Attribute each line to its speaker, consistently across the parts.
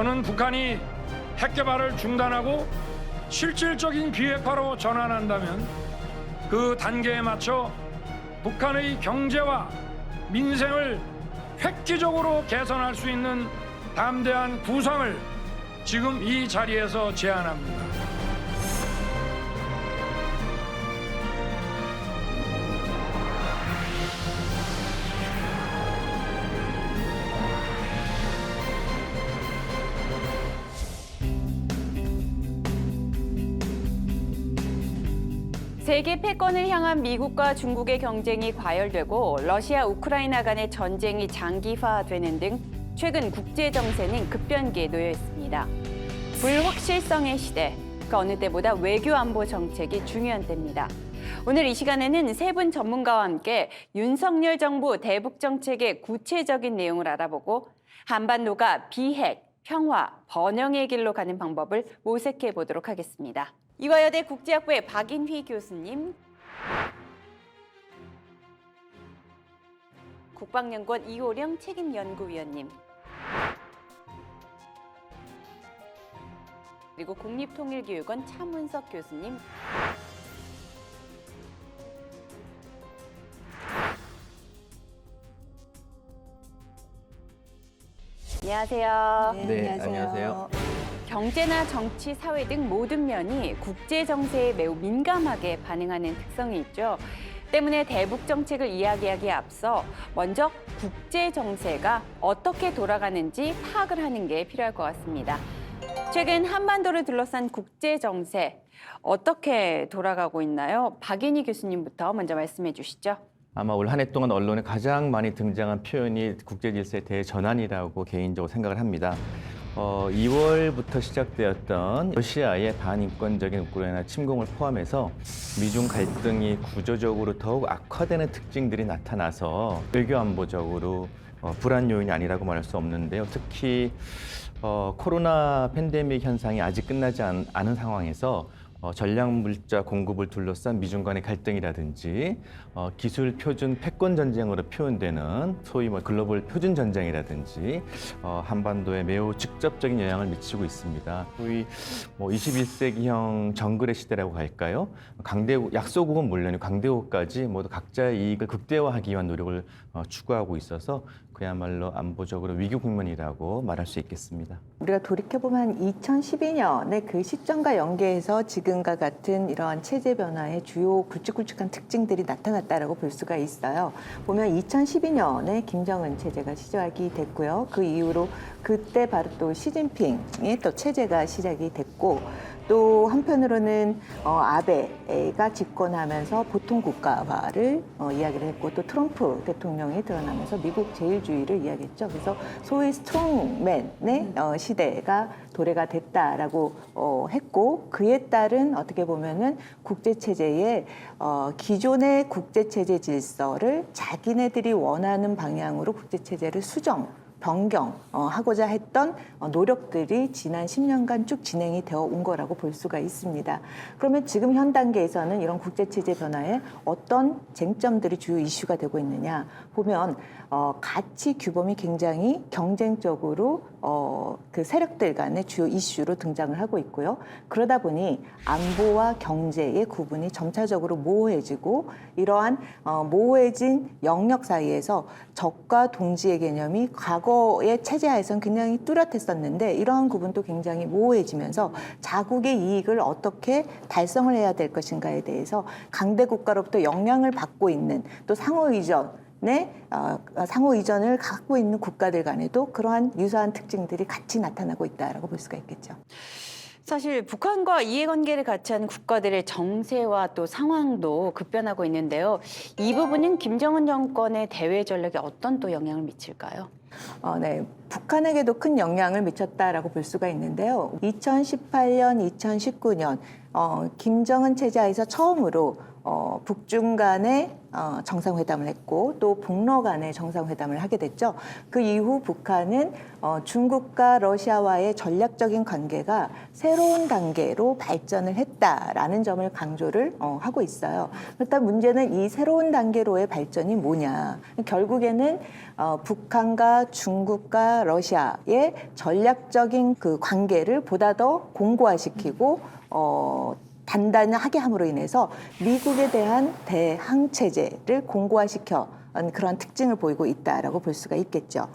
Speaker 1: 저는 북한이 핵 개발을 중단하고 실질적인 비핵화로 전환한다면 그 단계에 맞춰 북한의 경제와 민생을 획기적으로 개선할 수 있는 담대한 구상을 지금 이 자리에서 제안합니다.
Speaker 2: 세계 패권을 향한 미국과 중국의 경쟁이 과열되고 러시아, 우크라이나 간의 전쟁이 장기화되는 등 최근 국제 정세는 급변기에 놓여 있습니다. 불확실성의 시대, 그 어느 때보다 외교 안보 정책이 중요한 때입니다. 오늘 이 시간에는 세 분 전문가와 함께 윤석열 정부 대북 정책의 구체적인 내용을 알아보고 한반도가 비핵, 평화, 번영의 길로 가는 방법을 모색해 보도록 하겠습니다. 이화여대 국제학부의 박인휘 교수님, 국방연구원 이호령 책임연구위원님, 그리고 국립통일교육원 차문석 교수님, 안녕하세요.
Speaker 3: 네, 안녕하세요.
Speaker 2: 경제나 정치, 사회 등 모든 면이 국제 정세에 매우 민감하게 반응하는 특성이 있죠. 때문에 대북 정책을 이야기하기에 앞서 먼저 국제 정세가 어떻게 돌아가는지 파악을 하는 게 필요할 것 같습니다. 최근 한반도를 둘러싼 국제 정세 어떻게 돌아가고 있나요? 박인희 교수님부터 먼저 말씀해 주시죠.
Speaker 3: 아마 올 한 해 동안 언론에 가장 많이 등장한 표현이 국제 질서의 대전환이라고 개인적으로 생각을 합니다. 2월부터 시작되었던 러시아의 반인권적인 우크라이나 침공을 포함해서 미중 갈등이 구조적으로 더욱 악화되는 특징들이 나타나서 외교안보적으로 불안 요인이 아니라고 말할 수 없는데요. 특히 코로나 팬데믹 현상이 아직 끝나지 않은 상황에서 전략 물자 공급을 둘러싼 미중 간의 갈등이라든지 기술 표준 패권 전쟁으로 표현되는 소위 글로벌 표준 전쟁이라든지 한반도에 매우 직접적인 영향을 미치고 있습니다. 소위 21세기형 정글의 시대라고 할까요? 강대국, 약소국은 물론 강대국까지 모두 각자의 이익을 극대화하기 위한 노력을 추구하고 있어서 그야말로 안보적으로 위기 국면이라고 말할 수 있겠습니다.
Speaker 4: 우리가 돌이켜보면 2012년의 그 시점과 연계해서 지금과 같은 이러한 체제 변화의 주요 굵직굵직한 특징들이 나타났다라고 볼 수가 있어요. 보면 2012년에 김정은 체제가 시작이 됐고요. 그 이후로 그때 바로 또 시진핑의 또 체제가 시작이 됐고, 또 한편으로는 아베가 집권하면서 보통 국가화를 이야기를 했고, 또 트럼프 대통령이 드러나면서 미국 제일주의를 이야기했죠. 그래서 소위 스트롱맨의 시대가 도래가 됐다라고 했고, 그에 따른 어떻게 보면은 국제 체제의 기존의 국제 체제 질서를 자기네들이 원하는 방향으로 국제 체제를 변경하고자 했던 노력들이 지난 10년간 쭉 진행이 되어 온 거라고 볼 수가 있습니다. 그러면 지금 현 단계에서는 이런 국제체제 변화에 어떤 쟁점들이 주요 이슈가 되고 있느냐 보면 가치 규범이 굉장히 경쟁적으로 그 세력들 간의 주요 이슈로 등장을 하고 있고요. 그러다 보니 안보와 경제의 구분이 점차적으로 모호해지고, 이러한 모호해진 영역 사이에서 적과 동지의 개념이 과거의 체제하에서는 굉장히 뚜렷했었는데, 이러한 구분도 굉장히 모호해지면서 자국의 이익을 어떻게 달성을 해야 될 것인가에 대해서 강대 국가로부터 영향을 받고 있는, 또 상호 이전을 갖고 있는 국가들 간에도 그러한 유사한 특징들이 같이 나타나고 있다라고 볼 수가 있겠죠.
Speaker 2: 사실 북한과 이해관계를 같이 하는 국가들의 정세와 또 상황도 급변하고 있는데요. 이 부분은 김정은 정권의 대외 전략에 어떤 또 영향을 미칠까요?
Speaker 4: 네, 북한에게도 큰 영향을 미쳤다라고 볼 수가 있는데요. 2018년, 2019년 김정은 체제하에서 처음으로 북중 간의 정상회담을 했고, 또 북러 간의 정상회담을 하게 됐죠. 그 이후 북한은 중국과 러시아와의 전략적인 관계가 새로운 단계로 발전을 했다라는 점을 강조를 하고 있어요. 그렇다면 문제는 이 새로운 단계로의 발전이 뭐냐. 결국에는 북한과 미국과 중국과 러시아의 전략적인 그 관계를 보다 더 공고화시키고 단단하게 함으로 인해서 미국에 대한 대항 체제를 공고화시켜 그런 특징을 보이고 있다라고 볼 수가 있겠죠.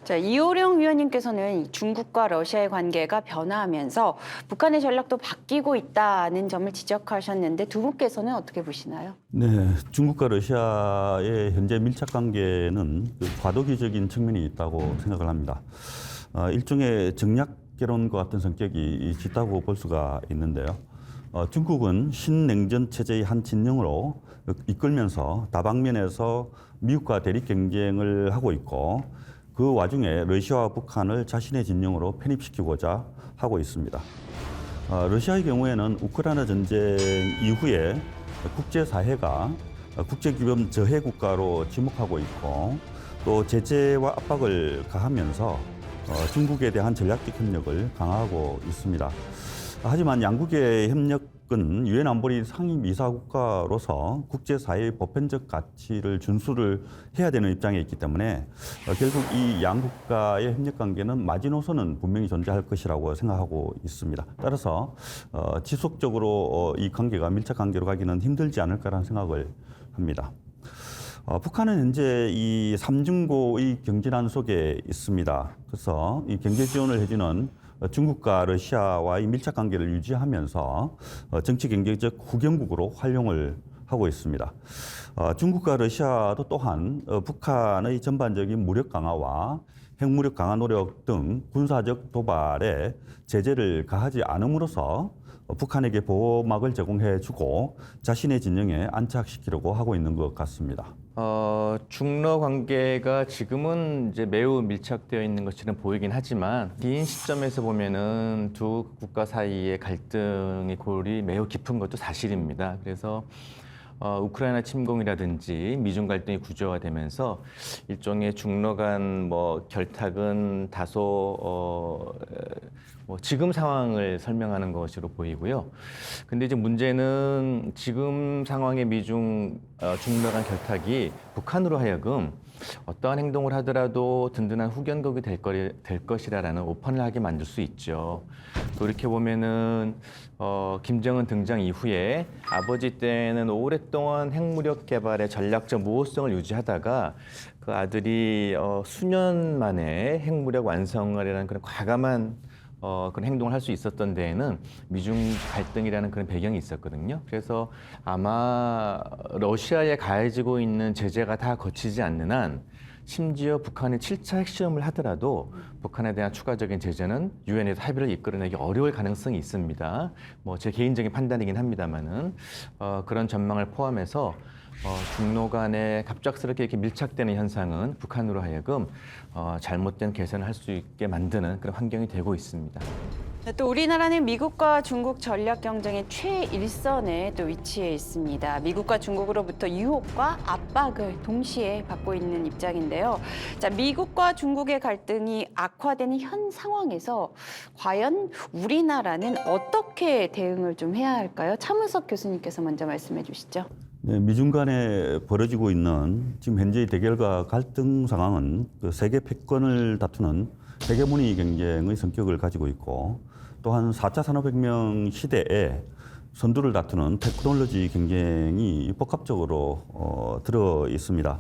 Speaker 2: 자, 이호령 위원님께서는 중국과 러시아의 관계가 변화하면서 북한의 전략도 바뀌고 있다는 점을 지적하셨는데 두 분께서는 어떻게 보시나요?
Speaker 5: 네, 중국과 러시아의 현재 밀착 관계는 과도기적인 측면이 있다고 생각을 합니다. 일종의 정략개론과 같은 성격이 짙다고 볼 수가 있는데요. 중국은 신냉전 체제의 한 진영으로 이끌면서 다방면에서 미국과 대립 경쟁을 하고 있고 그 와중에 러시아와 북한을 자신의 진영으로 편입시키고자 하고 있습니다. 러시아의 경우에는 우크라이나 전쟁 이후에 국제사회가 국제규범 저해 국가로 지목하고 있고 또 제재와 압박을 가하면서 중국에 대한 전략적 협력을 강화하고 있습니다. 하지만 양국의 협력은 유엔 안보리 상임이사국가로서 국제사회의 보편적 가치를 준수를 해야 되는 입장에 있기 때문에 결국 이 양국가의 협력관계는 마지노선은 분명히 존재할 것이라고 생각하고 있습니다. 따라서 지속적으로 이 관계가 밀착 관계로 가기는 힘들지 않을까라는 생각을 합니다. 북한은 현재 이 삼중고의 경제난 속에 있습니다. 그래서 이 경제 지원을 해주는 중국과 러시아와의 밀착 관계를 유지하면서 정치 경제적 후경국으로 활용을 하고 있습니다. 중국과 러시아도 또한 북한의 전반적인 무력 강화와 핵무력 강화 노력 등 군사적 도발에 제재를 가하지 않음으로써 북한에게 보호막을 제공해주고 자신의 진영에 안착시키려고 하고 있는 것 같습니다.
Speaker 3: 중러 관계가 지금은 이제 매우 밀착되어 있는 것처럼 보이긴 하지만 긴 시점에서 보면은 두 국가 사이의 갈등의 골이 매우 깊은 것도 사실입니다. 그래서 우크라이나 침공이라든지 미중 갈등이 구조화되면서 일종의 중러 간 결탁은 다소 지금 상황을 설명하는 것으로 보이고요. 근데 이제 문제는 지금 상황의 미중 중러 간 결탁이 북한으로 하여금 어떠한 행동을 하더라도 든든한 후견국이 될 것이라는 오판을 하게 만들 수 있죠. 돌이켜보면은 김정은 등장 이후에 아버지 때는 오랫동안 핵무력 개발의 전략적 모호성을 유지하다가 그 아들이 수년 만에 핵무력 완성하려는 그런 과감한 그런 행동을 할 수 있었던 데에는 미중 갈등이라는 그런 배경이 있었거든요. 그래서 아마 러시아에 가해지고 있는 제재가 다 거치지 않는 한 심지어 북한이 7차 핵시험을 하더라도 북한에 대한 추가적인 제재는 유엔에서 합의를 이끌어내기 어려울 가능성이 있습니다. 제 개인적인 판단이긴 합니다만은 그런 전망을 포함해서 중로 간에 갑작스럽게 이렇게 밀착되는 현상은 북한으로 하여금 잘못된 개선을 할 수 있게 만드는 그런 환경이 되고 있습니다.
Speaker 2: 또 우리나라는 미국과 중국 전략 경쟁의 최일선에 또 위치해 있습니다. 미국과 중국으로부터 유혹과 압박을 동시에 받고 있는 입장인데요. 자, 미국과 중국의 갈등이 악화되는 현 상황에서 과연 우리나라는 어떻게 대응을 좀 해야 할까요? 차문석 교수님께서 먼저 말씀해 주시죠.
Speaker 5: 네, 미중 간에 벌어지고 있는 지금 현재의 대결과 갈등 상황은 그 세계 패권을 다투는 헤게모니 경쟁의 성격을 가지고 있고 또한 4차 산업혁명 시대에 선두를 다투는 테크놀로지 경쟁이 복합적으로 들어 있습니다.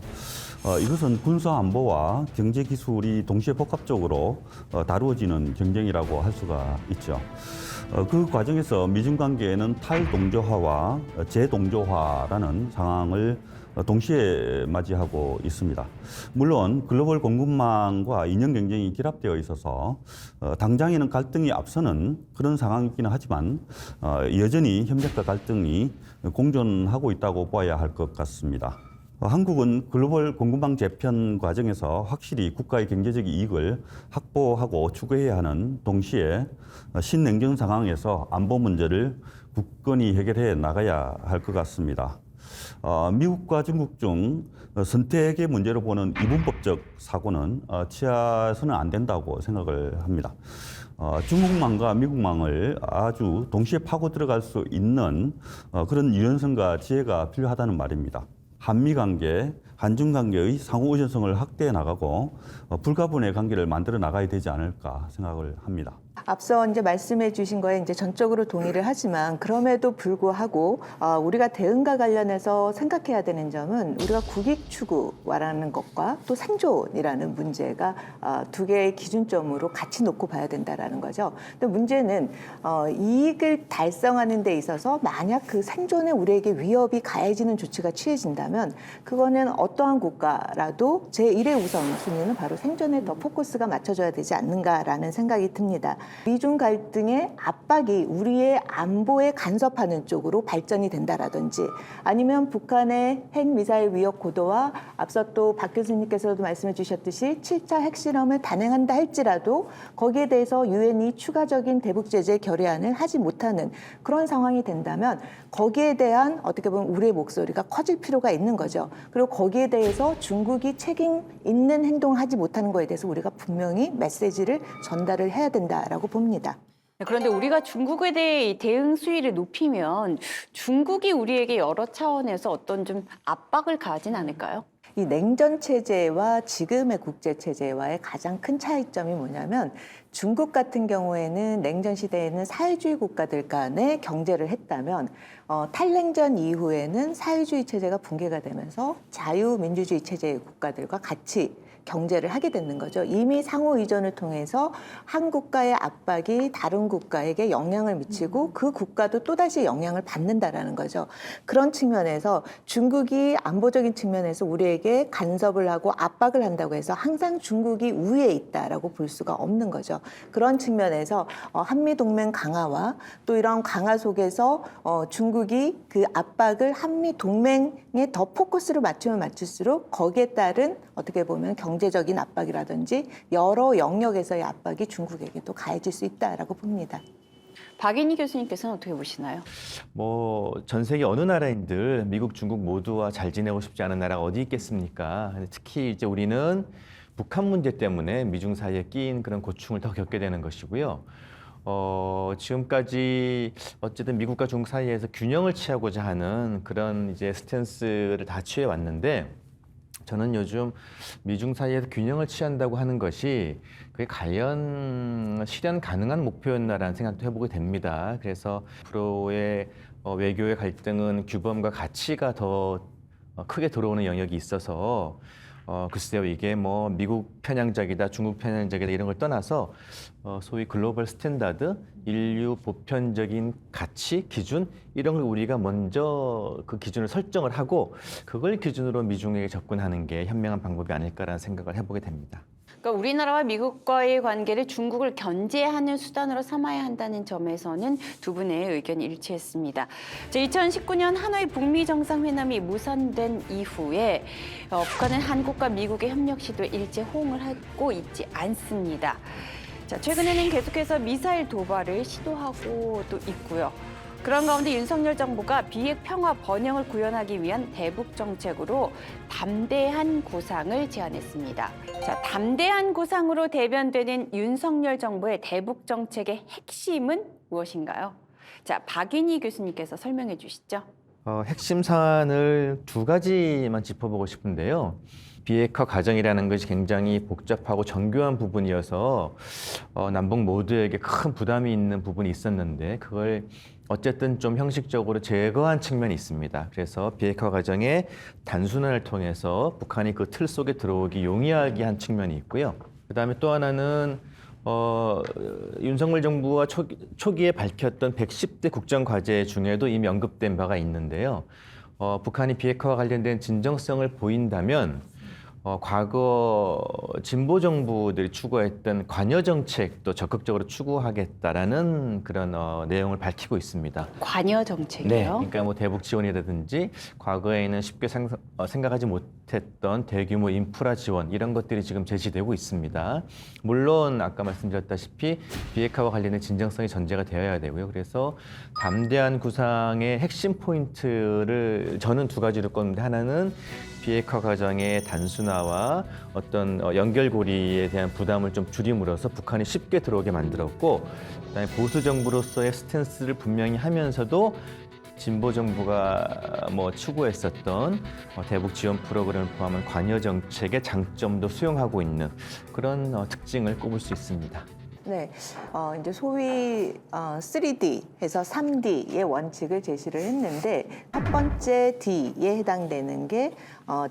Speaker 5: 이것은 군사 안보와 경제 기술이 동시에 복합적으로 다루어지는 경쟁이라고 할 수가 있죠. 그 과정에서 미중 관계에는 탈동조화와 재동조화라는 상황을 동시에 맞이하고 있습니다. 물론 글로벌 공급망과 이념 경쟁이 결합되어 있어서 당장에는 갈등이 앞서는 그런 상황이기는 하지만 여전히 협력과 갈등이 공존하고 있다고 봐야 할 것 같습니다. 한국은 글로벌 공급망 재편 과정에서 확실히 국가의 경제적 이익을 확보하고 추구해야 하는 동시에 신냉전 상황에서 안보 문제를 굳건히 해결해 나가야 할 것 같습니다. 미국과 중국 중 선택의 문제로 보는 이분법적 사고는 취해서는 안 된다고 생각을 합니다. 중국망과 미국망을 아주 동시에 파고 들어갈 수 있는 그런 유연성과 지혜가 필요하다는 말입니다. 한미 관계, 한중 관계의 상호 의존성을 확대해 나가고 불가분의 관계를 만들어 나가야 되지 않을까 생각을 합니다.
Speaker 4: 앞서 이제 말씀해 주신 거에 이제 전적으로 동의를 하지만 그럼에도 불구하고 우리가 대응과 관련해서 생각해야 되는 점은 우리가 국익 추구라는 것과 또 생존이라는 문제가 두 개의 기준점으로 같이 놓고 봐야 된다라는 거죠. 근데 문제는 이익을 달성하는 데 있어서 만약 그 생존에 우리에게 위협이 가해지는 조치가 취해진다면 그거는 어떠한 국가라도 제1의 우선순위는 바로 생존에 더 포커스가 맞춰져야 되지 않는가라는 생각이 듭니다. 미중 갈등의 압박이 우리의 안보에 간섭하는 쪽으로 발전이 된다라든지 아니면 북한의 핵미사일 위협 고도와 앞서 또 박 교수님께서도 말씀해 주셨듯이 7차 핵실험을 단행한다 할지라도 거기에 대해서 유엔이 추가적인 대북 제재 결의안을 하지 못하는 그런 상황이 된다면 거기에 대한 어떻게 보면 우리의 목소리가 커질 필요가 있는 거죠. 그리고 거기에 대해서 중국이 책임 있는 행동을 하지 못하는 거에 대해서 우리가 분명히 메시지를 전달을 해야 된다라고 봅니다.
Speaker 2: 그런데 우리가 중국에 대해 대응 수위를 높이면 중국이 우리에게 여러 차원에서 어떤 좀 압박을 가하진 않을까요?
Speaker 4: 이 냉전 체제와 지금의 국제 체제와의 가장 큰 차이점이 뭐냐면 중국 같은 경우에는 냉전 시대에는 사회주의 국가들 간의 경제를 했다면 탈냉전 이후에는 사회주의 체제가 붕괴가 되면서 자유민주주의 체제의 국가들과 같이 경제를 하게 되는 거죠. 이미 상호 의존을 통해서 한 국가의 압박이 다른 국가에게 영향을 미치고 그 국가도 또다시 영향을 받는다라는 거죠. 그런 측면에서 중국이 안보적인 측면에서 우리에게 간섭을 하고 압박을 한다고 해서 항상 중국이 우위에 있다라고 볼 수가 없는 거죠. 그런 측면에서 한미동맹 강화와 또 이런 강화 속에서 중국이 그 압박을 한미동맹에 더 포커스를 맞추면 맞출수록 거기에 따른 어떻게 보면 경제적인 압박이라든지 여러 영역에서의 압박이 중국에게도 가해질 수 있다라고 봅니다.
Speaker 2: 박인희 교수님께서는 어떻게 보시나요?
Speaker 3: 전 세계 어느 나라인들 미국, 중국 모두와 잘 지내고 싶지 않은 나라가 어디 있겠습니까? 특히 이제 우리는 북한 문제 때문에 미중 사이에 끼인 그런 고충을 더 겪게 되는 것이고요. 지금까지 어쨌든 미국과 중국 사이에서 균형을 취하고자 하는 그런 이제 스탠스를 다 취해 왔는데 저는 요즘 미중 사이에서 균형을 취한다고 하는 것이 그게 과연 실현 가능한 목표였나라는 생각도 해보게 됩니다. 그래서 앞으로의 외교의 갈등은 규범과 가치가 더 크게 들어오는 영역이 있어서 글쎄요, 이게 뭐 미국 편향적이다, 중국 편향적이다 이런 걸 떠나서 소위 글로벌 스탠다드, 인류 보편적인 가치, 기준 이런 걸 우리가 먼저 그 기준을 설정을 하고 그걸 기준으로 미중에게 접근하는 게 현명한 방법이 아닐까라는 생각을 해보게 됩니다.
Speaker 2: 그러니까 우리나라와 미국과의 관계를 중국을 견제하는 수단으로 삼아야 한다는 점에서는 두 분의 의견이 일치했습니다. 2019년 하노이 북미 정상회담이 무산된 이후에 북한은 한국과 미국의 협력 시도에 일제 호응을 하고 있지 않습니다. 최근에는 계속해서 미사일 도발을 시도하고 또 있고요. 그런 가운데 윤석열 정부가 비핵 평화 번영을 구현하기 위한 대북 정책으로 담대한 구상을 제안했습니다. 담대한 구상으로 대변되는 윤석열 정부의 대북 정책의 핵심은 무엇인가요? 박인희 교수님께서 설명해 주시죠.
Speaker 3: 핵심 사안을 두 가지만 짚어보고 싶은데요. 비핵화 과정이라는 것이 굉장히 복잡하고 정교한 부분이어서 남북 모두에게 큰 부담이 있는 부분이 있었는데 그걸 어쨌든 좀 형식적으로 제거한 측면이 있습니다. 그래서 비핵화 과정의 단순화를 통해서 북한이 그 틀 속에 들어오기 용이하게 한 측면이 있고요. 그다음에 또 하나는 윤석열 정부가 초기에 밝혔던 110대 국정과제 중에도 이미 언급된 바가 있는데요. 북한이 비핵화와 관련된 진정성을 보인다면 과거 진보 정부들이 추구했던 관여 정책도 적극적으로 추구하겠다라는 그런 내용을 밝히고 있습니다.
Speaker 2: 관여 정책이요?
Speaker 3: 네, 그러니까 뭐 대북 지원이라든지 과거에는 쉽게 생각하지 못했던 대규모 인프라 지원 이런 것들이 지금 제시되고 있습니다. 물론 아까 말씀드렸다시피 비핵화와 관련된 진정성이 전제가 되어야 되고요. 그래서 담대한 구상의 핵심 포인트를 저는 두 가지로 꼽는데 하나는 비핵화 과정의 단순화와 어떤 연결고리에 대한 부담을 좀 줄임으로써 북한이 쉽게 들어오게 만들었고, 그다음에 보수 정부로서의 스탠스를 분명히 하면서도 진보 정부가 추구했었던 대북 지원 프로그램을 포함한 관여 정책의 장점도 수용하고 있는 그런 특징을 꼽을 수 있습니다.
Speaker 4: 네, 이제 소위 3D에서 3D의 원칙을 제시를 했는데 첫 번째 D에 해당되는 게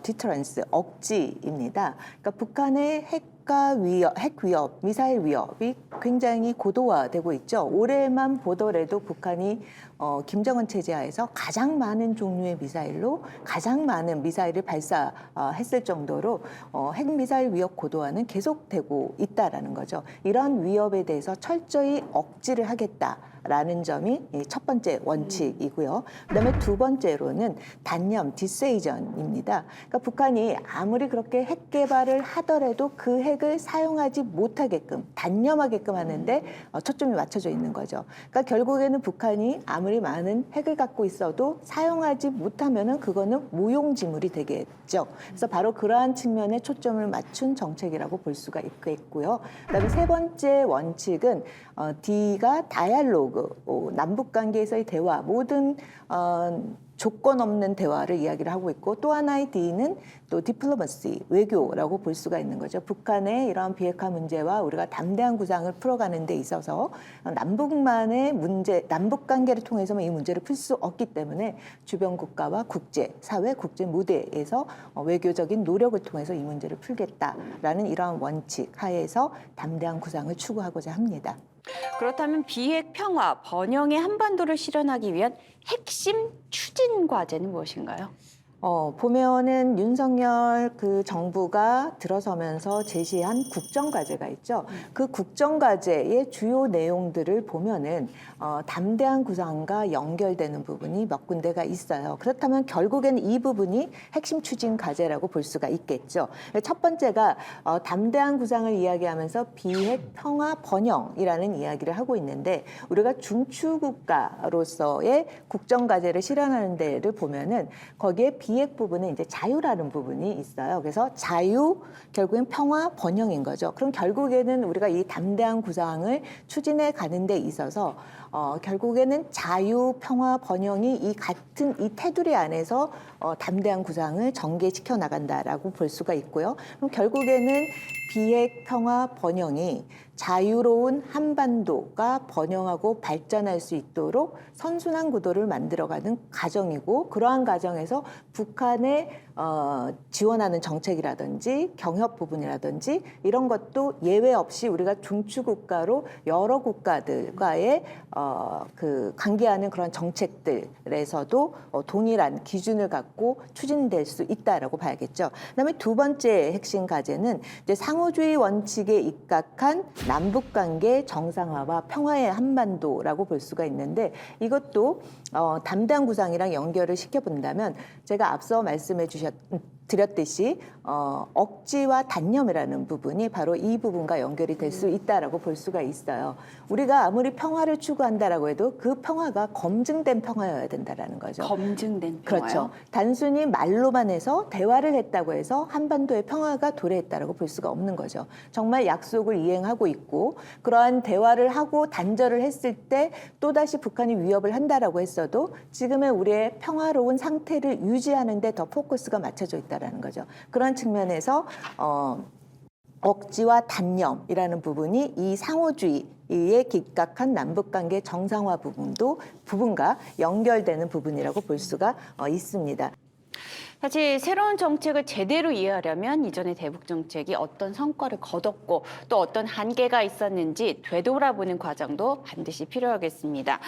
Speaker 4: 디터런스, 억지입니다. 그러니까 북한의 핵 위협, 미사일 위협이 굉장히 고도화되고 있죠. 올해만 보더라도 북한이 김정은 체제 하에서 가장 많은 종류의 미사일로 가장 많은 미사일을 발사했을 정도로 핵미사일 위협 고도화는 계속되고 있다라는 거죠. 이런 위협에 대해서 철저히 억지를 하겠다라는 점이 첫 번째 원칙이고요. 그다음에 두 번째로는 단념, 디세이전입니다. 그러니까 북한이 아무리 그렇게 핵 개발을 하더라도 그 핵을 사용하지 못하게끔 단념하게끔 하는데 초점이 맞춰져 있는 거죠. 그러니까 결국에는 북한이 아무리 많은 핵을 갖고 있어도 사용하지 못하면은 그거는 무용지물이 되겠죠. 그래서 바로 그러한 측면에 초점을 맞춘 정책이라고 볼 수가 있겠고요. 그다음에 세 번째 원칙은 D가 다이얼로그, 남북 관계에서의 대화, 모든 조건 없는 대화를 이야기를 하고 있고 또 하나의 D는 또 디플로마시, 외교라고 볼 수가 있는 거죠. 북한의 이러한 비핵화 문제와 우리가 담대한 구상을 풀어가는 데 있어서 남북만의 문제, 남북 관계를 통해서만 이 문제를 풀 수 없기 때문에 주변 국가와 국제, 사회, 국제 무대에서 외교적인 노력을 통해서 이 문제를 풀겠다라는 이러한 원칙 하에서 담대한 구상을 추구하고자 합니다.
Speaker 2: 그렇다면 비핵 평화, 번영의 한반도를 실현하기 위한 핵심 추진 과제는 무엇인가요?
Speaker 4: 보면은 윤석열 그 정부가 들어서면서 제시한 국정과제가 있죠. 그 국정과제의 주요 내용들을 보면은 담대한 구상과 연결되는 부분이 몇 군데가 있어요. 그렇다면 결국에는 이 부분이 핵심 추진 과제라고 볼 수가 있겠죠. 첫 번째가 담대한 구상을 이야기하면서 비핵 평화 번영이라는 이야기를 하고 있는데 우리가 중추국가로서의 국정과제를 실현하는 데를 보면은 거기에 비핵 부분은 이제 자유라는 부분이 있어요. 그래서 자유, 결국엔 평화, 번영인 거죠. 그럼 결국에는 우리가 이 담대한 구상을 추진해 가는 데 있어서 결국에는 자유, 평화, 번영이 이 같은 이 테두리 안에서 담대한 구상을 전개시켜 나간다라고 볼 수가 있고요. 그럼 결국에는 비핵, 평화, 번영이 자유로운 한반도가 번영하고 발전할 수 있도록 선순환 구도를 만들어가는 과정이고 그러한 과정에서 북한에 지원하는 정책이라든지 경협 부분이라든지 이런 것도 예외 없이 우리가 중추국가로 여러 국가들과의 그 관계하는 그런 정책들에서도 동일한 기준을 갖고 추진될 수 있다라고 봐야겠죠. 그다음에 두 번째 핵심 과제는 이제 상호주의 원칙에 입각한 남북 관계 정상화와 평화의 한반도라고 볼 수가 있는데 이것도 담대한 구상이랑 연결을 시켜본다면 제가 앞서 말씀해 드렸듯이 억지와 단념이라는 부분이 바로 이 부분과 연결이 될 수 있다라고 볼 수가 있어요. 우리가 아무리 평화를 추구한다라고 해도 그 평화가 검증된 평화여야 된다라는 거죠.
Speaker 2: 검증된 평화요?
Speaker 4: 그렇죠. 단순히 말로만 해서 대화를 했다고 해서 한반도의 평화가 도래했다라고 볼 수가 없는 거죠. 정말 약속을 이행하고 있고 그러한 대화를 하고 단절을 했을 때 또다시 북한이 위협을 한다라고 했어도 지금의 우리의 평화로운 상태를 유지하는 데 더 포커스가 맞춰져 있다라는 거죠. 그런 측면에서 억지와 단념이라는 부분이 이 상호주의에 기각한 남북관계 정상화 부분과 연결되는 부분이라고 볼 수가 있습니다.
Speaker 2: 사실 새로운 정책을 제대로 이해하려면 이전의 대북 정책이 어떤 성과를 거뒀고 또 어떤 한계가 있었는지 되돌아보는 과정도 반드시 필요하겠습니다.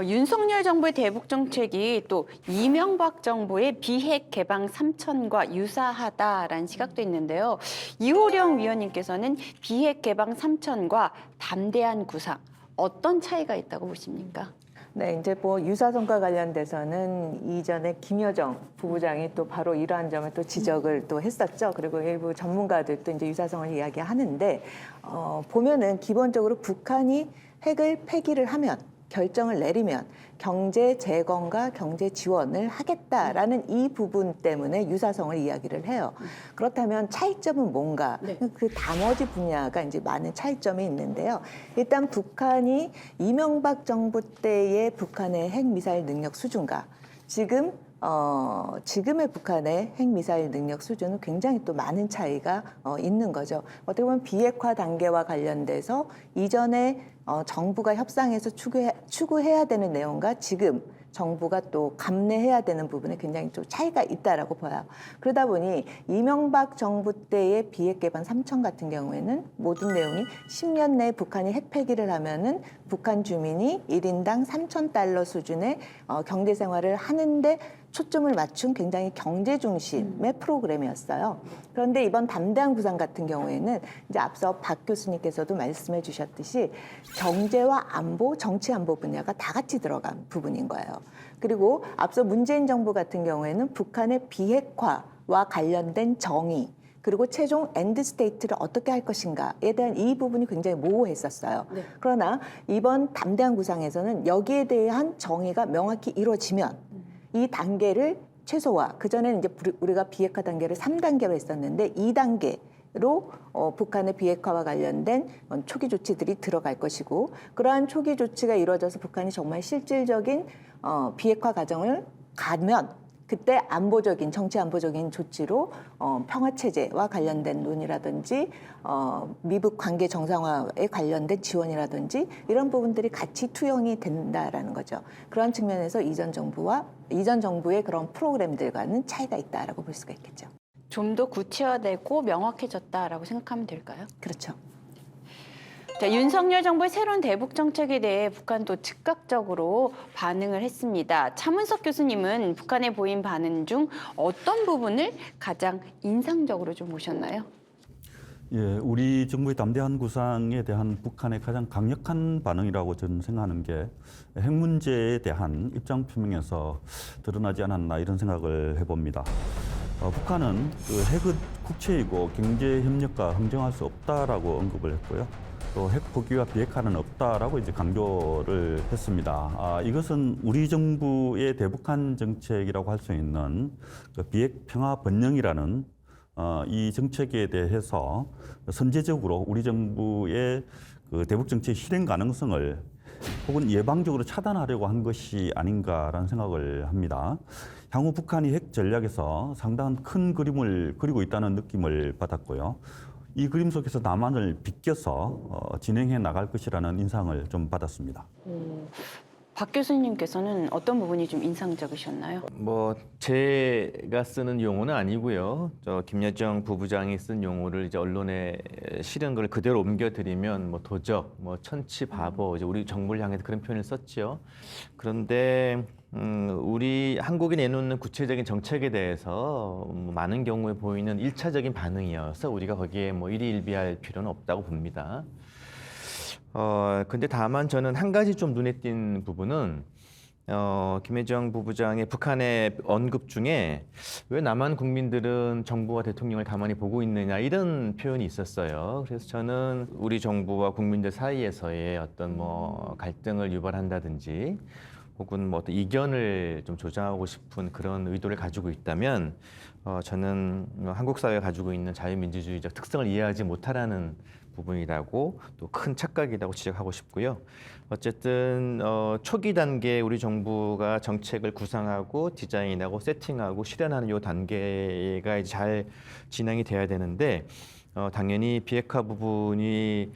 Speaker 2: 윤석열 정부의 대북 정책이 또 이명박 정부의 비핵 개방 3천과 유사하다라는 시각도 있는데요. 이호령 위원님께서는 비핵 개방 3천과 담대한 구상 어떤 차이가 있다고 보십니까?
Speaker 4: 네, 이제 뭐 유사성과 관련돼서는 이전에 김여정 부부장이 또 바로 이러한 점을 또 지적을 또 했었죠. 그리고 일부 전문가들도 이제 유사성을 이야기하는데 보면은 기본적으로 북한이 핵을 폐기를 하면 결정을 내리면 경제 재건과 경제 지원을 하겠다라는 이 부분 때문에 유사성을 이야기를 해요. 그렇다면 차이점은 뭔가?
Speaker 2: 네.
Speaker 4: 그 나머지 분야가 이제 많은 차이점이 있는데요. 일단 북한이 이명박 정부 때의 북한의 핵미사일 능력 수준과 지금의 북한의 핵미사일 능력 수준은 굉장히 또 많은 차이가 있는 거죠. 어떻게 보면 비핵화 단계와 관련돼서 이전에 정부가 협상에서 추구해야 되는 내용과 지금 정부가 또 감내해야 되는 부분에 굉장히 좀 차이가 있다라고 봐요. 그러다 보니 이명박 정부 때의 비핵 개방 3청 같은 경우에는 모든 내용이 10년 내에 북한이 핵 폐기를 하면은 북한 주민이 1인당 3,000달러 수준의 경제 생활을 하는데 초점을 맞춘 굉장히 경제 중심의 프로그램이었어요. 그런데 이번 담대한 구상 같은 경우에는 이제 앞서 박 교수님께서도 말씀해 주셨듯이 경제와 안보, 정치 안보 분야가 다 같이 들어간 부분인 거예요. 그리고 앞서 문재인 정부 같은 경우에는 북한의 비핵화와 관련된 정의, 그리고 최종 엔드 스테이트를 어떻게 할 것인가에 대한 이 부분이 굉장히 모호했었어요.
Speaker 2: 네.
Speaker 4: 그러나 이번 담대한 구상에서는 여기에 대한 정의가 명확히 이루어지면 이 단계를 최소화, 그전에는 이제 우리가 비핵화 단계를 3단계로 했었는데 2단계로 북한의 비핵화와 관련된 초기 조치들이 들어갈 것이고, 그러한 초기 조치가 이루어져서 북한이 정말 실질적인 비핵화 과정을 가면 그때 안보적인, 정치 안보적인 조치로 평화 체제와 관련된 논의라든지 미북 관계 정상화에 관련된 지원이라든지 이런 부분들이 같이 투영이 된다라는 거죠. 그런 측면에서 이전 정부의 그런 프로그램들과는 차이가 있다라고 볼 수가 있겠죠.
Speaker 2: 좀 더 구체화되고 명확해졌다라고 생각하면 될까요?
Speaker 4: 그렇죠.
Speaker 2: 자, 윤석열 정부의 새로운 대북 정책에 대해 북한도 즉각적으로 반응을 했습니다. 차문석 교수님은 북한에 보인 반응 중 어떤 부분을 가장 인상적으로 좀 보셨나요?
Speaker 5: 예, 우리 정부의 담대한 구상에 대한 북한의 가장 강력한 반응이라고 저는 생각하는 게 핵 문제에 대한 입장 표명에서 드러나지 않았나 이런 생각을 해봅니다. 북한은 그 핵은 국채이고 경제 협력과 흥정할 수 없다라고 언급을 했고요. 또 핵 포기와 비핵화는 없다라고 이제 강조를 했습니다. 이것은 우리 정부의 대북한 정책이라고 할 수 있는 그 비핵 평화 번영이라는 이 정책에 대해서 선제적으로 우리 정부의 그 대북 정책 실행 가능성을 혹은 예방적으로 차단하려고 한 것이 아닌가라는 생각을 합니다. 향후 북한이 핵 전략에서 상당한 큰 그림을 그리고 있다는 느낌을 받았고요. 이 그림 속에서 남한을 비껴서 진행해 나갈 것이라는 인상을 좀 받았습니다.
Speaker 2: 박 교수님께서는 어떤 부분이 좀 인상적이셨나요?
Speaker 3: 제가 쓰는 용어는 아니고요. 김여정 부부장이 쓴 용어를 이제 언론에 실은 걸 그대로 옮겨드리면 도적, 천치, 바보, 이제 우리 정부를 향해서 그런 표현을 썼죠. 그런데 우리 한국이 내놓는 구체적인 정책에 대해서 많은 경우에 보이는 일차적인 반응이어서 우리가 거기에 일희일비할 필요는 없다고 봅니다. 근데 다만 저는 한 가지 좀 눈에 띈 부분은 김여정 부부장의 북한의 언급 중에 왜 남한 국민들은 정부와 대통령을 가만히 보고 있느냐 이런 표현이 있었어요. 그래서 저는 우리 정부와 국민들 사이에서의 어떤 갈등을 유발한다든지 혹은 어떤 이견을 좀 조장하고 싶은 그런 의도를 가지고 있다면 저는 한국 사회가 가지고 있는 자유민주주의적 특성을 이해하지 못하라는 부분이라고 또 큰 착각이라고 지적하고 싶고요. 어쨌든 초기 단계에 우리 정부가 정책을 구상하고 디자인하고 세팅하고 실현하는 이 단계가 이제 잘 진행이 돼야 되는데 당연히 비핵화 부분이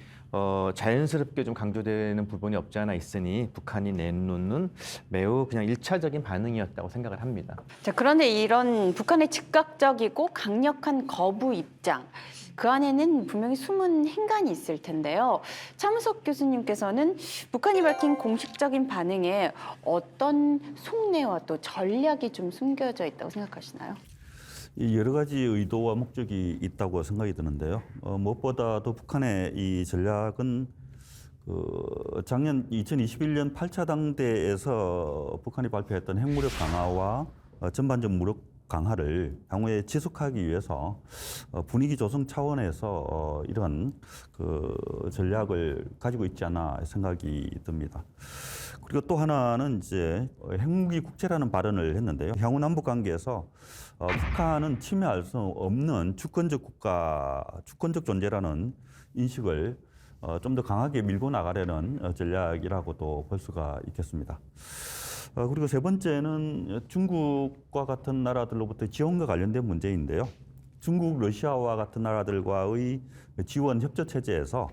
Speaker 3: 자연스럽게 좀 강조되는 부분이 없지 않아 있으니 북한이 내놓는 매우 그냥 일차적인 반응이었다고 생각을 합니다.
Speaker 2: 자, 그런데 이런 북한의 즉각적이고 강력한 거부 입장, 그 안에는 분명히 숨은 행간이 있을 텐데요. 차문석 교수님께서는 북한이 밝힌 공식적인 반응에 어떤 속내와 또 전략이 좀 숨겨져 있다고 생각하시나요?
Speaker 5: 여러 가지 의도와 목적이 있다고 생각이 드는데요. 무엇보다도 북한의 이 전략은 작년 2021년 8차 당대에서 북한이 발표했던 핵무력 강화와 전반적 무력 강화를 향후에 지속하기 위해서 분위기 조성 차원에서 이런 그 전략을 가지고 있지 않나 생각이 듭니다. 그리고 또 하나는 이제 핵무기 국제라는 발언을 했는데요. 향후 남북 관계에서 북한은 침해할 수 없는 주권적 국가, 주권적 존재라는 인식을 좀 더 강하게 밀고 나가려는 전략이라고도 볼 수가 있겠습니다. 그리고 세 번째는 중국과 같은 나라들로부터 지원과 관련된 문제인데요. 중국, 러시아와 같은 나라들과의 지원 협조 체제에서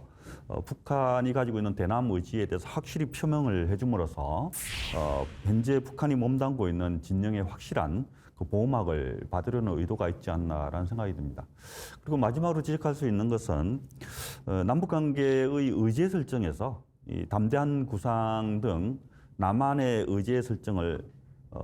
Speaker 5: 북한이 가지고 있는 대남 의지에 대해서 확실히 표명을 해줌으로써 현재 북한이 몸담고 있는 진영의 확실한 그 보호막을 받으려는 의도가 있지 않나라는 생각이 듭니다. 그리고 마지막으로 지적할 수 있는 것은 남북 관계의 의제 설정에서 이 담대한 구상 등 남한의 의제 설정을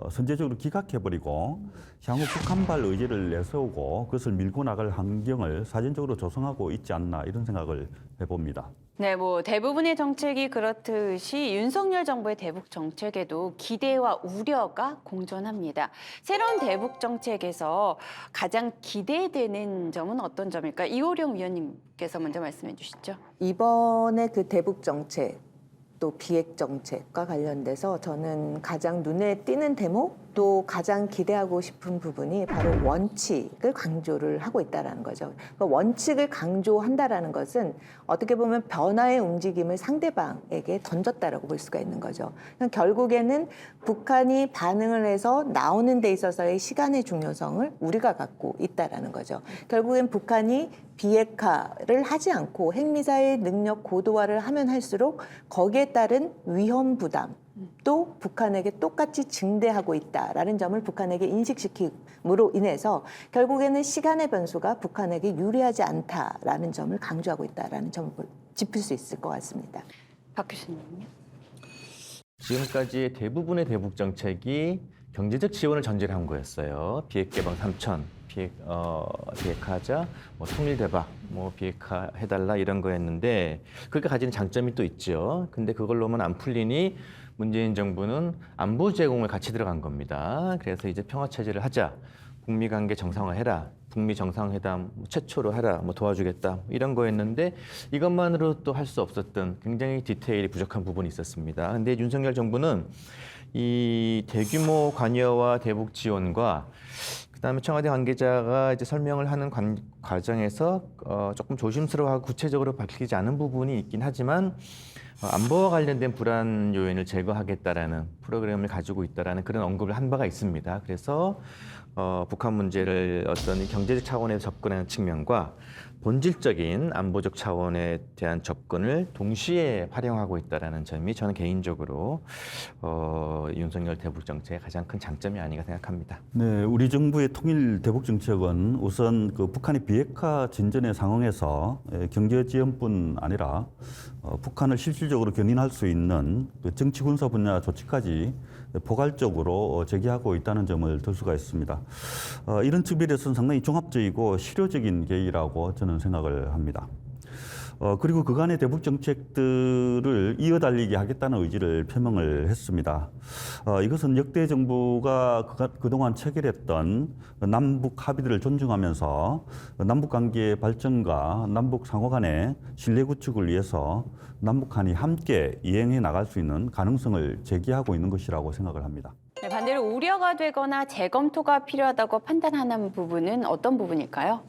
Speaker 5: 선제적으로 기각해버리고 향후 북한발 의제를 내세우고 그것을 밀고 나갈 환경을 사전적으로 조성하고 있지 않나 이런 생각을 해봅니다.
Speaker 2: 네, 뭐 대부분의 정책이 그렇듯이 윤석열 정부의 대북 정책에도 기대와 우려가 공존합니다. 새로운 대북 정책에서 가장 기대되는 점은 어떤 점일까요? 이호령 위원님께서 먼저 말씀해 주시죠.
Speaker 4: 이번에 그 대북 정책 또 비핵 정책과 관련돼서 저는 가장 눈에 띄는 대목 또 가장 기대하고 싶은 부분이 바로 원칙을 강조를 하고 있다는 거죠. 그러니까 원칙을 강조한다라는 것은 어떻게 보면 변화의 움직임을 상대방에게 던졌다라고 볼 수가 있는 거죠. 그러니까 결국에는 북한이 반응을 해서 나오는 데 있어서의 시간의 중요성을 우리가 갖고 있다라는 거죠. 결국엔 북한이 비핵화를 하지 않고 핵미사일 능력 고도화를 하면 할수록 거기에 따른 위험 부담 또 북한에게 똑같이 증대하고 있다라는 점을 북한에게 인식시킴으로 인해서 결국에는 시간의 변수가 북한에게 유리하지 않다라는 점을 강조하고 있다라는 점을 짚을 수 있을 것 같습니다.
Speaker 2: 박 교수님요.
Speaker 3: 지금까지 대부분의 대북 정책이 경제적 지원을 전제로 한 거였어요. 비핵 개방 3천, 비핵화하자, 뭐 통일대박, 뭐 비핵화 해달라 이런 거였는데 그렇게 가지는 장점이 또 있죠. 근데 그걸로만 안 풀리니 문재인 정부는 안보 제공을 같이 들어간 겁니다. 그래서 이제 평화 체제를 하자, 북미 관계 정상화해라, 북미 정상회담 최초로 하라, 뭐 도와주겠다 이런 거였는데 이것만으로 또 할 수 없었던 굉장히 디테일이 부족한 부분이 있었습니다. 근데 윤석열 정부는 이 대규모 관여와 대북 지원과 그다음에 청와대 관계자가 이제 설명을 하는 과정에서 조금 조심스러워하고 구체적으로 밝히지 않은 부분이 있긴 하지만 안보와 관련된 불안 요인을 제거하겠다라는 프로그램을 가지고 있다라는 그런 언급을 한 바가 있습니다. 그래서 북한 문제를 어떤 경제적 차원에서 접근하는 측면과 본질적인 안보적 차원에 대한 접근을 동시에 활용하고 있다라는 점이 저는 개인적으로 윤석열 대북 정책의 가장 큰 장점이 아닌가 생각합니다.
Speaker 5: 네, 우리 정부의 통일 대북 정책은 우선 그 북한의 비핵화 진전에 상응해서 경제 지원뿐 아니라 북한을 실질적으로 견인할 수 있는 그 정치 군사 분야 조치까지 포괄적으로 제기하고 있다는 점을 들 수가 있습니다. 이런 측면에서는 상당히 종합적이고 실효적인 계기라고 저는 생각을 합니다. 그리고 그간의 대북 정책들을 이어달리게 하겠다는 의지를 표명을 했습니다. 이것은 역대 정부가 그동안 체결했던 남북 합의들을 존중하면서 남북 관계의 발전과 남북 상호 간의 신뢰 구축을 위해서 남북한이 함께 이행해 나갈 수 있는 가능성을 제기하고 있는 것이라고 생각을 합니다.
Speaker 2: 네, 반대로 우려가 되거나 재검토가 필요하다고 판단하는 부분은 어떤 부분일까요?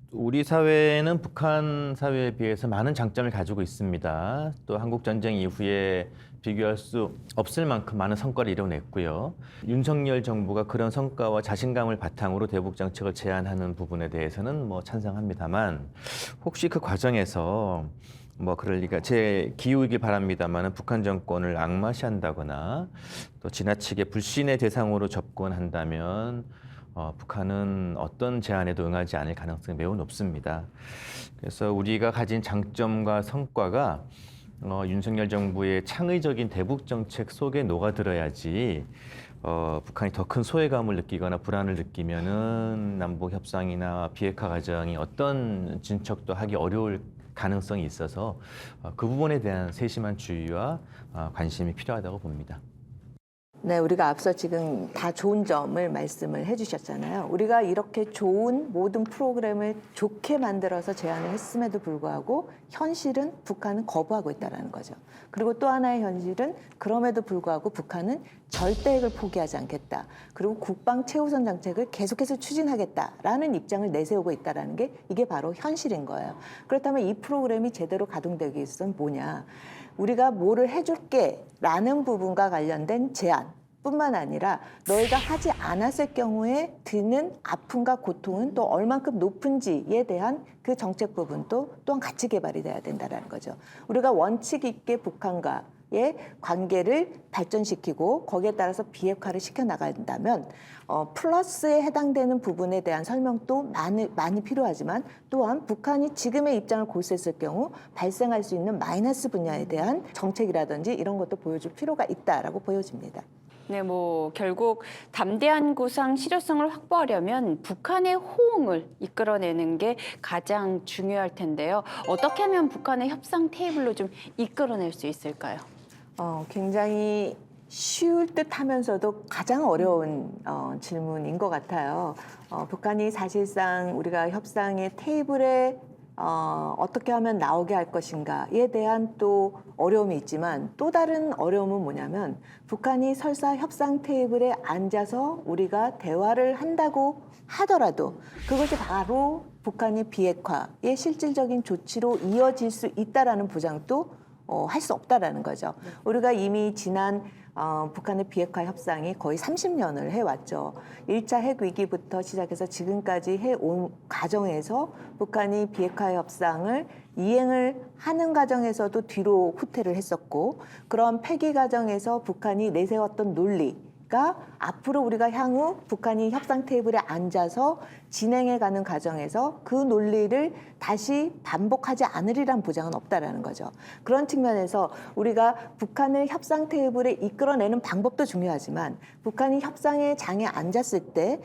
Speaker 3: 우리 사회는 북한 사회에 비해서 많은 장점을 가지고 있습니다. 또 한국 전쟁 이후에 비교할 수 없을 만큼 많은 성과를 이뤄냈고요. 윤석열 정부가 그런 성과와 자신감을 바탕으로 대북 정책을 제안하는 부분에 대해서는 뭐 찬성합니다만 혹시 그 과정에서 뭐 그럴 리가 제 기우이길 바랍니다만 북한 정권을 악마시한다거나 또 지나치게 불신의 대상으로 접근한다면 북한은 어떤 제안에도 응하지 않을 가능성이 매우 높습니다. 그래서 우리가 가진 장점과 성과가 윤석열 정부의 창의적인 대북 정책 속에 녹아들어야지 북한이 더 큰 소외감을 느끼거나 불안을 느끼면은 남북 협상이나 비핵화 과정이 어떤 진척도 하기 어려울 가능성이 있어서 그 부분에 대한 세심한 주의와 관심이 필요하다고 봅니다.
Speaker 4: 네, 우리가 앞서 지금 다 좋은 점을 말씀을 해주셨잖아요. 우리가 이렇게 좋은 모든 프로그램을 좋게 만들어서 제안을 했음에도 불구하고 현실은 북한은 거부하고 있다는 거죠. 그리고 또 하나의 현실은 그럼에도 불구하고 북한은 절대액을 포기하지 않겠다. 그리고 국방 최우선 정책을 계속해서 추진하겠다라는 입장을 내세우고 있다는 게 이게 바로 현실인 거예요. 그렇다면 이 프로그램이 제대로 가동되기 위해서는 뭐냐. 우리가 뭐를 해줄게라는 부분과 관련된 제안 뿐만 아니라 너희가 하지 않았을 경우에 드는 아픔과 고통은 또 얼만큼 높은지에 대한 그 정책 부분도 또한 같이 개발이 돼야 된다는 거죠. 우리가 원칙 있게 북한과의 관계를 발전시키고 거기에 따라서 비핵화를 시켜나간다면 플러스에 해당되는 부분에 대한 설명도 많이 필요하지만 또한 북한이 지금의 입장을 고수했을 경우 발생할 수 있는 마이너스 분야에 대한 정책이라든지 이런 것도 보여줄 필요가 있다라고 보여집니다.
Speaker 2: 네, 결국 담대한 구상 실효성을 확보하려면 북한의 호응을 이끌어내는 게 가장 중요할 텐데요. 어떻게 하면 북한의 협상 테이블로 좀 이끌어낼 수 있을까요?
Speaker 4: 굉장히 쉬울 듯 하면서도 가장 어려운 질문인 것 같아요. 북한이 사실상 우리가 협상의 테이블에 어떻게 하면 나오게 할 것인가에 대한 또 어려움이 있지만 또 다른 어려움은 뭐냐면 북한이 설사 협상 테이블에 앉아서 우리가 대화를 한다고 하더라도 그것이 바로 북한이 비핵화의 실질적인 조치로 이어질 수 있다라는 보장도 할 수 없다라는 거죠. 우리가 이미 지난 북한의 비핵화 협상이 거의 30년을 해왔죠. 1차 핵 위기부터 시작해서 지금까지 해온 과정에서 북한이 비핵화 협상을 이행을 하는 과정에서도 뒤로 후퇴를 했었고 그런 폐기 과정에서 북한이 내세웠던 논리가 앞으로 우리가 향후 북한이 협상 테이블에 앉아서 진행해가는 과정에서 그 논리를 다시 반복하지 않으리란 보장은 없다라는 거죠. 그런 측면에서 우리가 북한을 협상 테이블에 이끌어내는 방법도 중요하지만 북한이 협상의 장에 앉았을 때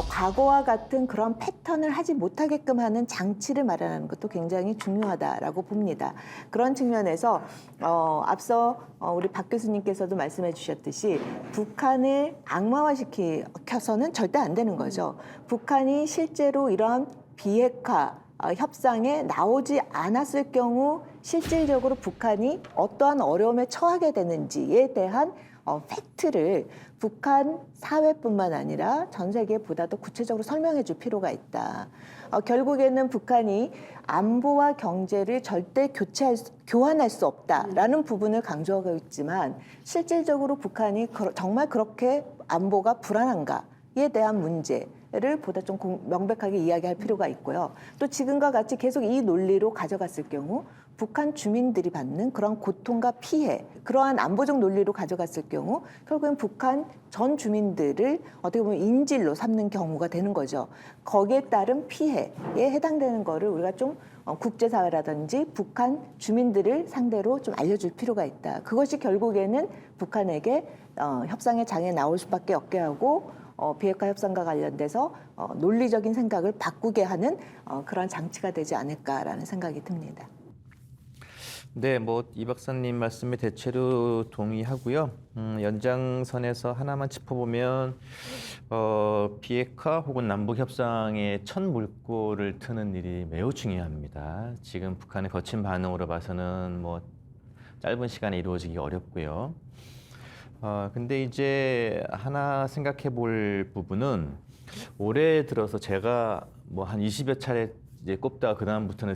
Speaker 4: 과거와 같은 그런 패턴을 하지 못하게끔 하는 장치를 마련하는 것도 굉장히 중요하다라고 봅니다. 그런 측면에서 앞서 우리 박 교수님께서도 말씀해 주셨듯이 북한을 악마화시켜서는 절대 안 되는 거죠. 북한이 실제로 이러한 비핵화 협상에 나오지 않았을 경우 실질적으로 북한이 어떠한 어려움에 처하게 되는지에 대한 팩트를 북한 사회뿐만 아니라 전 세계에 보다 더 구체적으로 설명해 줄 필요가 있다. 결국에는 북한이 안보와 경제를 절대 교환할 수 없다라는 부분을 강조하고 있지만 실질적으로 북한이 정말 그렇게 안보가 불안한가에 대한 문제를 보다 좀 명백하게 이야기할 필요가 있고요. 또 지금과 같이 계속 이 논리로 가져갔을 경우 북한 주민들이 받는 그런 고통과 피해, 그러한 안보적 논리로 가져갔을 경우 결국엔 북한 전 주민들을 어떻게 보면 인질로 삼는 경우가 되는 거죠. 거기에 따른 피해에 해당되는 거를 우리가 좀 국제사회라든지 북한 주민들을 상대로 좀 알려줄 필요가 있다. 그것이 결국에는 북한에게 협상의 장에 나올 수밖에 없게 하고 비핵화 협상과 관련돼서 논리적인 생각을 바꾸게 하는 그런 장치가 되지 않을까라는 생각이 듭니다.
Speaker 3: 네, 이 박사님 말씀에 대체로 동의하고요. 연장선에서 하나만 짚어보면 비핵화 혹은 남북 협상의 첫 물꼬를 트는 일이 매우 중요합니다. 지금 북한의 거친 반응으로 봐서는 짧은 시간에 이루어지기 어렵고요. 근데 이제 하나 생각해 볼 부분은 올해 들어서 제가 한 20여 차례 이제 꼽다가 그다음부터는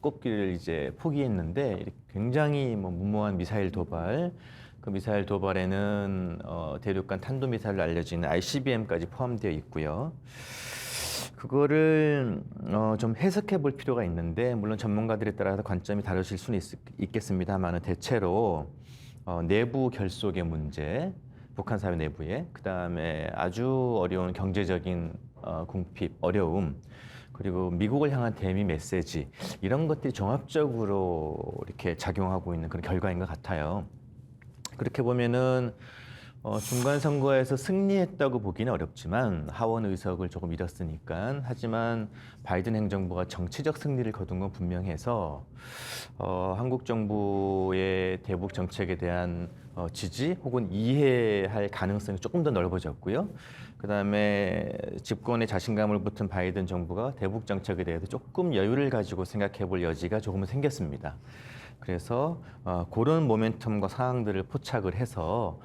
Speaker 3: 꼽기를 이제 포기했는데 굉장히 무모한 미사일 도발, 그 미사일 도발에는 대륙간 탄도미사일로 알려지는 ICBM까지 포함되어 있고요. 그거를 좀 해석해 볼 필요가 있는데 물론 전문가들에 따라서 관점이 다르실 수는 있겠습니다만 대체로 내부 결속의 문제, 북한 사회 내부에, 그다음에 아주 어려운 경제적인 궁핍, 어려움, 그리고 미국을 향한 대미 메시지 이런 것들이 종합적으로 이렇게 작용하고 있는 그런 결과인 것 같아요. 그렇게 보면은 중간 선거에서 승리했다고 보기는 어렵지만 하원 의석을 조금 잃었으니까 하지만 바이든 행정부가 정치적 승리를 거둔 건 분명해서 한국 정부의 대북 정책에 대한 지지 혹은 이해할 가능성이 조금 더 넓어졌고요. 그다음에 집권에 자신감을 붙은 바이든 정부가 대북 정책에 대해서 조금 여유를 가지고 생각해 볼 여지가 조금은 생겼습니다. 그래서 그런 모멘텀과 상황들을 포착을 해서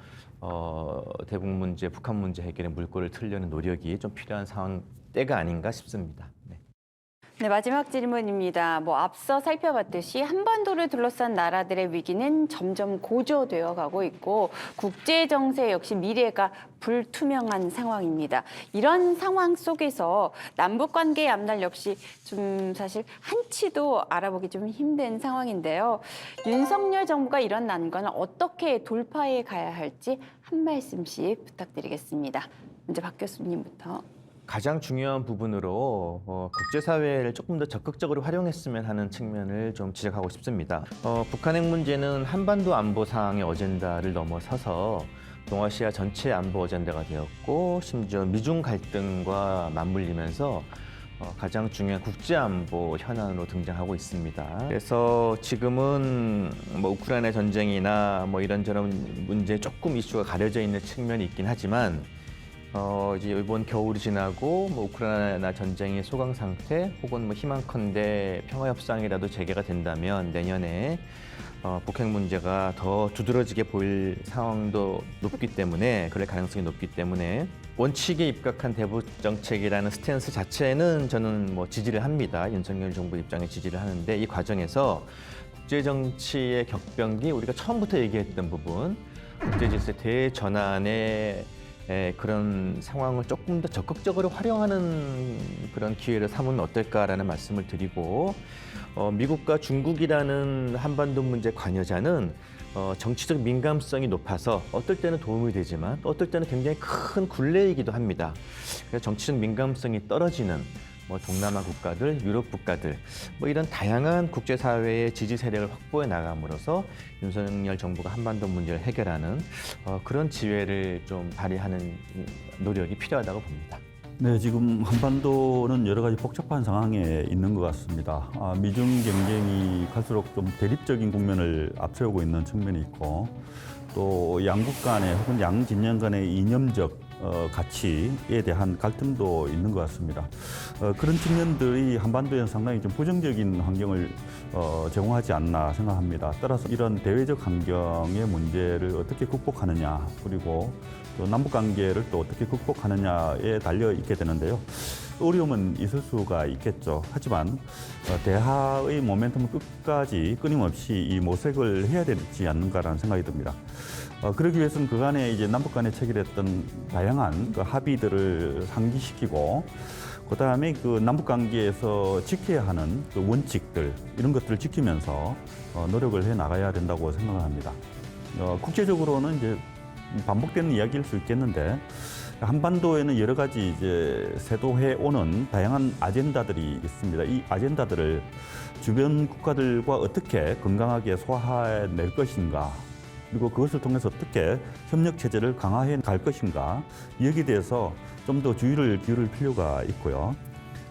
Speaker 3: 대북 문제, 북한 문제 해결에 물꼬를 틀려는 노력이 좀 필요한 상황 때가 아닌가 싶습니다. 네.
Speaker 2: 네, 마지막 질문입니다. 앞서 살펴봤듯이 한반도를 둘러싼 나라들의 위기는 점점 고조되어 가고 있고 국제 정세 역시 미래가 불투명한 상황입니다. 이런 상황 속에서 남북 관계의 앞날 역시 좀 사실 한치도 알아보기 좀 힘든 상황인데요. 윤석열 정부가 이런 난관을 어떻게 돌파해 가야 할지 한 말씀씩 부탁드리겠습니다. 먼저 박 교수님부터.
Speaker 3: 가장 중요한 부분으로 국제사회를 조금 더 적극적으로 활용했으면 하는 측면을 좀 지적하고 싶습니다. 북한 핵 문제는 한반도 안보 상황의 어젠다를 넘어서서 동아시아 전체 안보 어젠다가 되었고 심지어 미중 갈등과 맞물리면서 가장 중요한 국제안보 현안으로 등장하고 있습니다. 그래서 지금은 우크라이나 전쟁이나 이런저런 문제에 조금 이슈가 가려져 있는 측면이 있긴 하지만 이제 이번 겨울이 지나고 우크라이나 전쟁의 소강 상태 혹은 희망컨대 평화협상이라도 재개가 된다면 내년에 북핵 문제가 더 두드러지게 보일 상황도 높기 때문에 그럴 가능성이 높기 때문에 원칙에 입각한 대북 정책이라는 스탠스 자체는 저는 지지를 합니다. 윤석열 정부 입장에 지지를 하는데 이 과정에서 국제 정치의 격변기 우리가 처음부터 얘기했던 부분 국제 질서 대전환의 그런 상황을 조금 더 적극적으로 활용하는 그런 기회를 삼으면 어떨까라는 말씀을 드리고 미국과 중국이라는 한반도 문제 관여자는 정치적 민감성이 높아서 어떨 때는 도움이 되지만 또 어떨 때는 굉장히 큰 굴레이기도 합니다. 그래서 정치적 민감성이 떨어지는 동남아 국가들, 유럽 국가들 이런 다양한 국제사회의 지지 세력을 확보해 나감으로써 윤석열 정부가 한반도 문제를 해결하는 그런 지혜를 좀 발휘하는 노력이 필요하다고 봅니다.
Speaker 5: 네, 지금 한반도는 여러 가지 복잡한 상황에 있는 것 같습니다. 미중 경쟁이 갈수록 좀 대립적인 국면을 앞세우고 있는 측면이 있고 또 양국 간의 혹은 양 진영 간의 이념적 가치에 대한 갈등도 있는 것 같습니다. 그런 측면들이 한반도에는 상당히 좀 부정적인 환경을 제공하지 않나 생각합니다. 따라서 이런 대외적 환경의 문제를 어떻게 극복하느냐 그리고 또 남북관계를 또 어떻게 극복하느냐에 달려 있게 되는데요. 어려움은 있을 수가 있겠죠. 하지만 대화의 모멘텀은 끝까지 끊임없이 이 모색을 해야 되지 않는가라는 생각이 듭니다. 그러기 위해서는 그간에 이제 남북 간에 체결했던 다양한 그 합의들을 상기시키고 그다음에 그 남북 관계에서 지켜야 하는 그 원칙들 이런 것들을 지키면서 노력을 해 나가야 된다고 생각을 합니다. 국제적으로는 이제 반복되는 이야기일 수 있겠는데 한반도에는 여러 가지 이제 세도해 오는 다양한 아젠다들이 있습니다. 이 아젠다들을 주변 국가들과 어떻게 건강하게 소화해낼 것인가 그리고 그것을 통해서 어떻게 협력 체제를 강화해 갈 것인가 여기에 대해서 좀 더 주의를 기울일 필요가 있고요.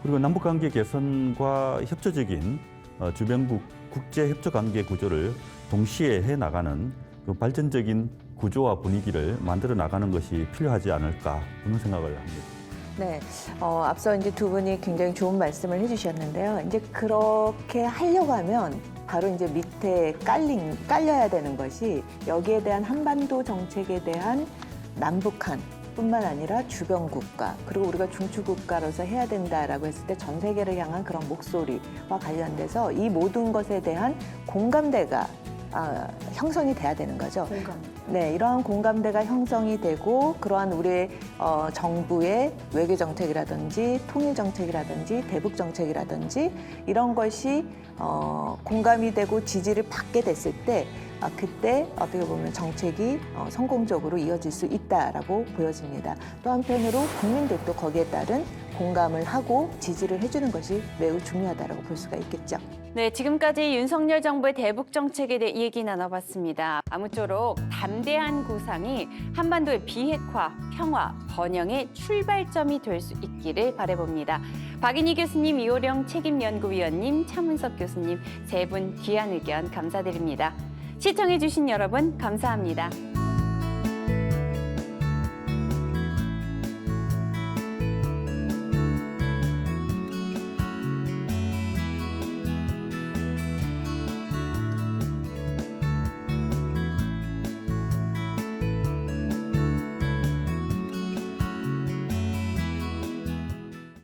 Speaker 5: 그리고 남북관계 개선과 협조적인 주변국 국제협조관계 구조를 동시에 해나가는 그 발전적인 구조와 분위기를 만들어 나가는 것이 필요하지 않을까 그런 생각을 합니다.
Speaker 4: 네, 앞서 이제 두 분이 굉장히 좋은 말씀을 해주셨는데요. 이제 그렇게 하려고 하면 바로 이제 밑에 깔려야 되는 것이 여기에 대한 한반도 정책에 대한 남북한 뿐만 아니라 주변 국가 그리고 우리가 중추 국가로서 해야 된다라고 했을 때 전 세계를 향한 그런 목소리와 관련돼서 이 모든 것에 대한 공감대가 형성이 돼야 되는 거죠. 네, 이러한 공감대가 형성이 되고 그러한 우리의 정부의 외교 정책이라든지 통일 정책이라든지 대북 정책이라든지 이런 것이 공감이 되고 지지를 받게 됐을 때 그때 어떻게 보면 정책이 성공적으로 이어질 수 있다라고 보여집니다. 또 한편으로 국민들도 거기에 따른 공감을 하고 지지를 해주는 것이 매우 중요하다고 볼 수가 있겠죠.
Speaker 2: 네, 지금까지 윤석열 정부의 대북 정책에 대해 얘기 나눠봤습니다. 아무쪼록 담대한 구상이 한반도의 비핵화, 평화, 번영의 출발점이 될 수 있기를 바라봅니다. 박인희 교수님, 이호령 책임연구위원님, 차문석 교수님 세 분 귀한 의견 감사드립니다. 시청해주신 여러분 감사합니다.